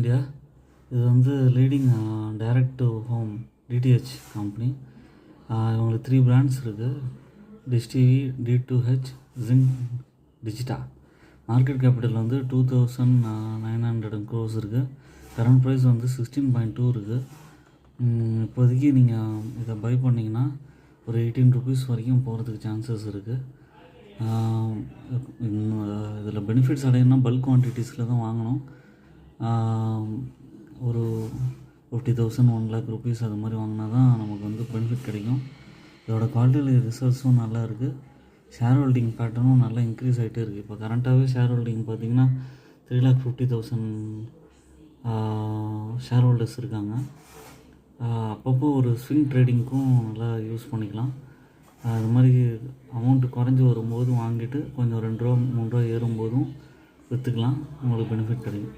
India. இது வந்து leading direct to home DTH company. இவங்களுக்கு 3 பிராண்ட்ஸ் இருக்குது. டிஷ் டிவி, D2H, ஜிங்க், டிஜிட்டா. மார்க்கெட் கேபிட்டல் வந்து 2900 crores இருக்குது. கரண்ட் ப்ரைஸ் வந்து 16.2 இருக்குது. இப்போதைக்கு நீங்கள் இதை பை பண்ணிங்கன்னா ஒரு 18 rupees வரைக்கும் போகிறதுக்கு சான்சஸ் இருக்குது. இதில் பெனிஃபிட்ஸ் அடையணும்னா பல்க் குவான்டிட்டிஸில் தான் வாங்கணும். ஒரு 50,000 1 lakh rupees அது மாதிரி வாங்கினா தான் நமக்கு வந்து பெனிஃபிட் கிடைக்கும். இதோட குவாலிட்டி ரிசல்ட்ஸும் நல்லா இருக்குது. ஷேர் ஹோல்டிங் பேட்டர்னும் நல்லா இன்க்ரீஸ் ஆகிட்டே இருக்குது. இப்போ கரண்ட்டாகவே ஷேர் ஹோல்டிங் பார்த்திங்கன்னா 3,50,000 ஷேர் ஹோல்டர்ஸ் இருக்காங்க. அப்பப்போ ஒரு ஸ்விங் ட்ரேடிங்க்கும் நல்லா யூஸ் பண்ணிக்கலாம். அது மாதிரி அமௌண்ட்டு குறைஞ்சி வரும்போது வாங்கிட்டு கொஞ்சம் 2 ரூபா 3 ரூபா ஏறும்போதும் விற்றுக்கலாம். உங்களுக்கு பெனிஃபிட் கிடைக்கும்.